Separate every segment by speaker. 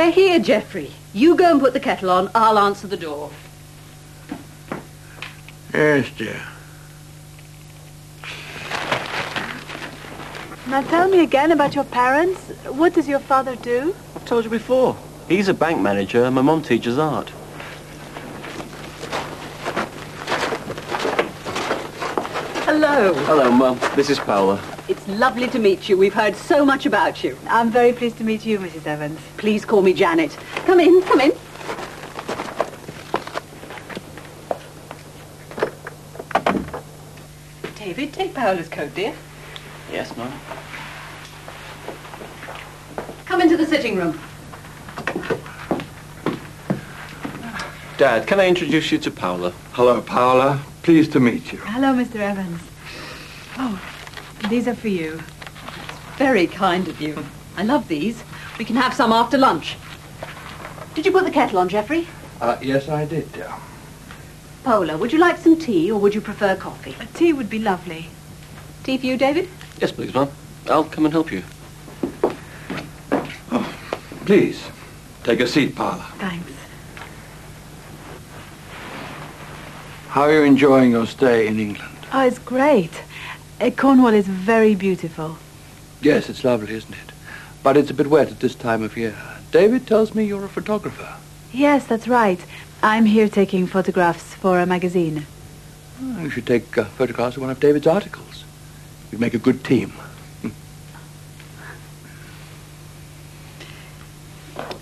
Speaker 1: We're here, Geoffrey. You go and put the kettle on. I'll answer the door.
Speaker 2: Yes, dear.
Speaker 3: Now tell me again about your parents. What does your father do?
Speaker 4: I've told you before. He's a bank manager and my mum teaches art.
Speaker 1: Hello.
Speaker 4: Hello, Mum. This is Paula.
Speaker 1: It's lovely to meet you. We've heard so much about you.
Speaker 3: I'm very pleased to meet you, Mrs. Evans.
Speaker 1: Please call me Janet. Come in, come in. David, take Paola's coat, dear.
Speaker 4: Yes, Mum.
Speaker 1: Come into the sitting room.
Speaker 4: Dad, can I introduce you to Paula?
Speaker 2: Hello, Paula. Pleased to meet you.
Speaker 3: Hello, Mr. Evans. Oh, these are for you.
Speaker 1: Very kind of you. I love these. We can have some after lunch. Did you put the kettle on, Geoffrey?
Speaker 2: Yes, I did, dear.
Speaker 1: Paula, would you like some tea or would you prefer coffee?
Speaker 3: A tea would be lovely.
Speaker 1: Tea for you, David?
Speaker 4: Yes, please, Mum. I'll come and help you.
Speaker 2: Oh, please, take a seat, Paula.
Speaker 3: Thanks.
Speaker 2: How are you enjoying your stay in England?
Speaker 3: Oh, it's great. Cornwall is very beautiful.
Speaker 2: Yes, it's lovely, isn't it? But it's a bit wet at this time of year. David tells me you're a photographer.
Speaker 3: Yes, that's right. I'm here taking photographs for a magazine.
Speaker 2: Oh, you should take photographs of one of David's articles. You'd make a good team.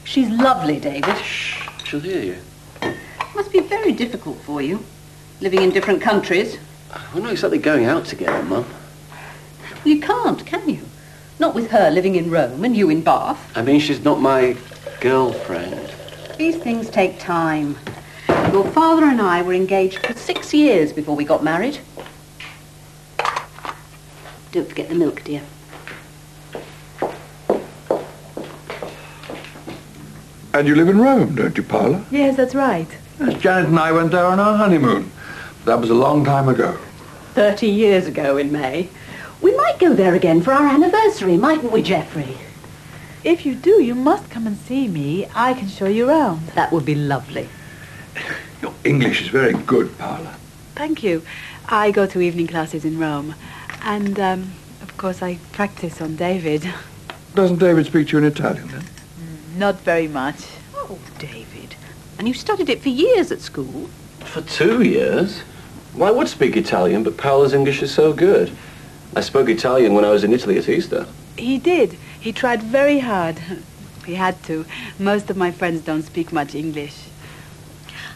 Speaker 1: She's lovely, David.
Speaker 4: Shh. She'll hear you.
Speaker 1: Must be very difficult for you, living in different countries.
Speaker 4: We're not exactly going out together, Mum.
Speaker 1: You can't, can you? Not with her living in Rome and you in Bath.
Speaker 4: I mean, she's not my girlfriend.
Speaker 1: These things take time. Your father and I were engaged for 6 years before we got married. Don't forget the milk, dear.
Speaker 2: And you live in Rome, don't you, Paula?
Speaker 3: Yes, that's right.
Speaker 2: Yes, Janet and I went there on our honeymoon. That was a long time ago.
Speaker 1: 30 years ago in May. We might go there again for our anniversary, mightn't we, Geoffrey?
Speaker 3: If you do, you must come and see me. I can show you around.
Speaker 1: That would be lovely.
Speaker 2: Your English is very good, Paula.
Speaker 3: Thank you. I go to evening classes in Rome. And, of course, I practice on David.
Speaker 2: Doesn't David speak to you in Italian, then?
Speaker 3: Not very much.
Speaker 1: Oh, David. And you studied it for years at school?
Speaker 4: For 2 years? Well, I would speak Italian, but Paola's English is so good. I spoke Italian when I was in Italy at Easter.
Speaker 3: He did. He tried very hard. He had to. Most of my friends don't speak much English.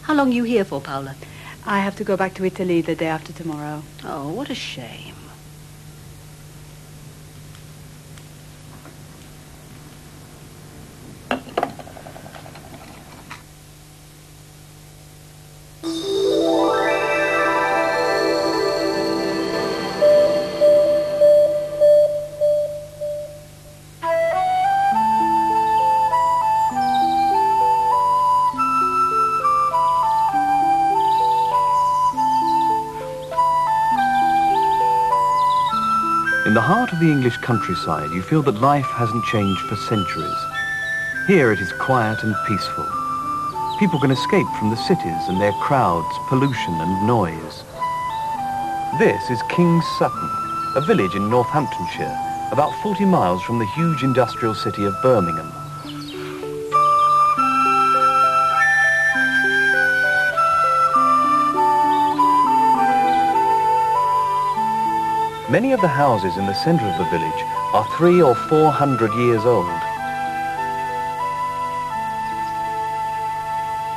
Speaker 1: How long are you here for, Paula?
Speaker 3: I have to go back to Italy the day after tomorrow.
Speaker 1: Oh, what a shame.
Speaker 5: In the heart of the English countryside, you feel that life hasn't changed for centuries. Here it is quiet and peaceful. People can escape from the cities and their crowds, pollution and noise. This is King's Sutton, a village in Northamptonshire, about 40 miles from the huge industrial city of Birmingham. Many of the houses in the centre of the village are 300 or 400 years old.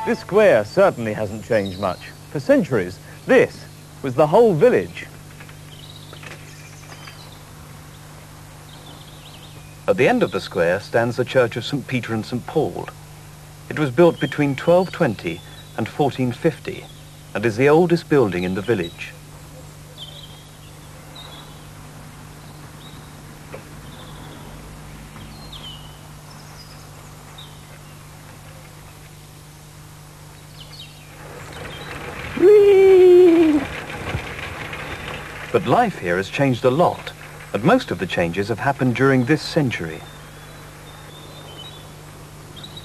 Speaker 6: This square certainly hasn't changed much. For centuries, this was the whole village.
Speaker 5: At the end of the square stands the church of St. Peter and St. Paul. It was built between 1220 and 1450 and is the oldest building in the village. But life here has changed a lot, and most of the changes have happened during this century.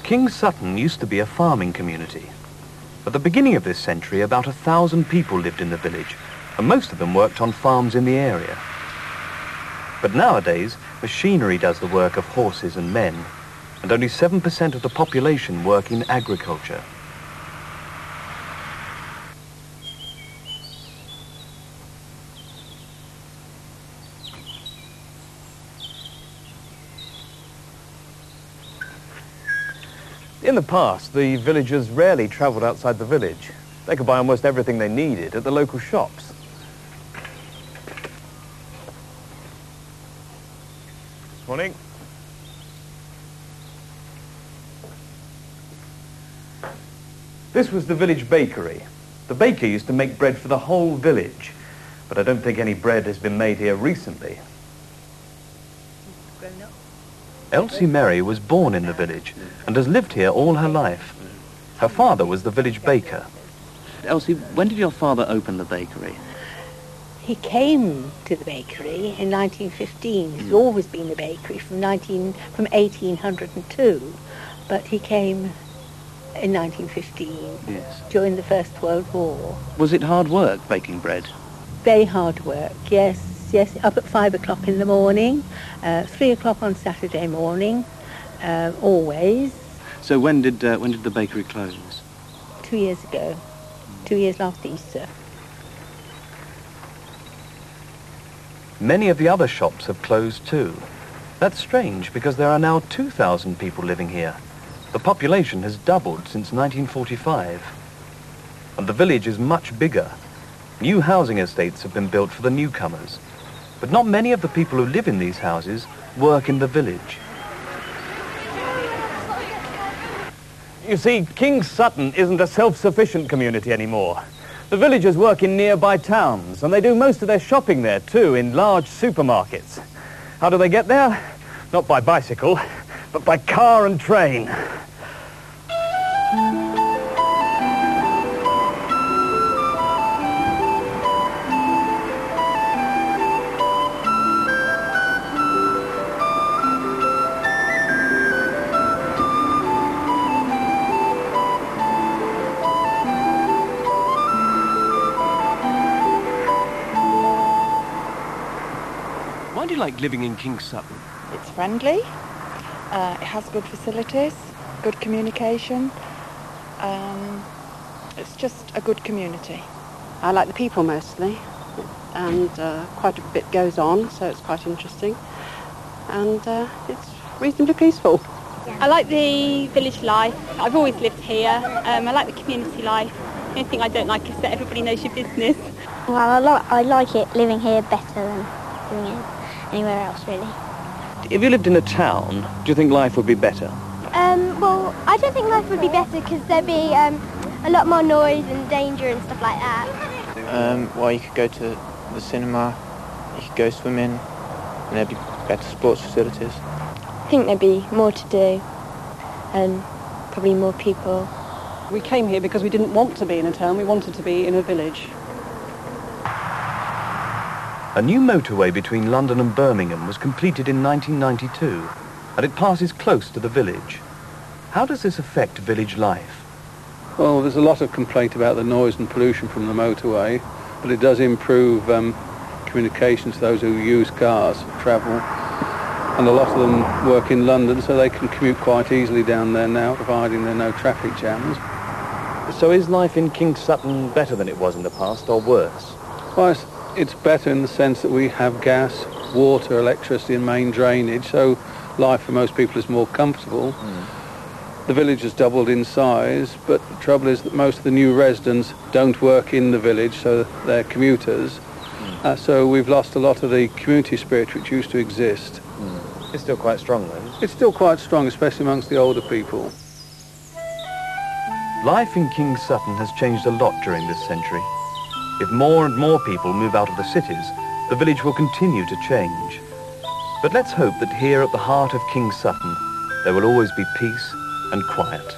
Speaker 5: King Sutton used to be a farming community. At the beginning of this century, about 1,000 people lived in the village, and most of them worked on farms in the area. But nowadays, machinery does the work of horses and men, and only 7% of the population work in agriculture.
Speaker 6: In the past, the villagers rarely travelled outside the village. They could buy almost everything they needed at the local shops. Morning. This was the village bakery. The baker used to make bread for the whole village, but I don't think any bread has been made here recently.
Speaker 5: Elsie Merry was born in the village and has lived here all her life. Her father was the village baker.
Speaker 2: Elsie, when did your father open the bakery?
Speaker 7: He came to the bakery in 1915. He's always been a bakery from 1802, but he came in 1915
Speaker 2: Yes.
Speaker 7: during the First World War.
Speaker 2: Was it hard work baking bread?
Speaker 7: Very hard work, yes, up at 5 o'clock in the morning, 3 o'clock on Saturday morning, always.
Speaker 2: So when did the bakery close?
Speaker 7: 2 years ago, 2 years after Easter.
Speaker 5: Many of the other shops have closed too. That's strange because there are now 2,000 people living here. The population has doubled since 1945. And the village is much bigger. New housing estates have been built for the newcomers. But not many of the people who live in these houses work in the village.
Speaker 6: You see, King Sutton isn't a self-sufficient community anymore. The villagers work in nearby towns, and they do most of their shopping there too, in large supermarkets. How do they get there? Not by bicycle, but by car and train.
Speaker 8: Why do you like living in King Sutton?
Speaker 9: It's friendly, it has good facilities, good communication, it's just a good community.
Speaker 10: I like the people mostly, and quite a bit goes on, so it's quite interesting, and it's reasonably peaceful.
Speaker 11: I like the village life. I've always lived here. I like the community life. The only thing I don't like is that everybody knows your business.
Speaker 12: Well, I like it living here better than living anywhere else, really.
Speaker 6: If you lived in a town, do you think life would be better?
Speaker 12: Well, I don't think life would be better because there'd be a lot more noise and danger and stuff like that.
Speaker 13: Well, you could go to the cinema, you could go swimming, and there'd be better sports facilities.
Speaker 14: I think there'd be more to do and probably more people.
Speaker 10: We came here because we didn't want to be in a town, we wanted to be in a village.
Speaker 5: A new motorway between London and Birmingham was completed in 1992, and it passes close to the village. How does this affect village life?
Speaker 2: Well, there's a lot of complaint about the noise and pollution from the motorway, but it does improve communication to those who use cars for travel. And a lot of them work in London, so they can commute quite easily down there now, providing there are no traffic jams.
Speaker 6: So is life in King Sutton better than it was in the past, or worse?
Speaker 2: Well, it's better in the sense that we have gas, water, electricity and main drainage, so life for most people is more comfortable. The village has doubled in size, but the trouble is that most of the new residents don't work in the village, so they're commuters. So we've lost a lot of the community spirit which used to exist.
Speaker 6: It's still quite strong, though.
Speaker 2: It's still quite strong, especially amongst the older people.
Speaker 5: Life in King Sutton has changed a lot during this century. If more and more people move out of the cities, the village will continue to change. But let's hope that here at the heart of King Sutton, there will always be peace and quiet.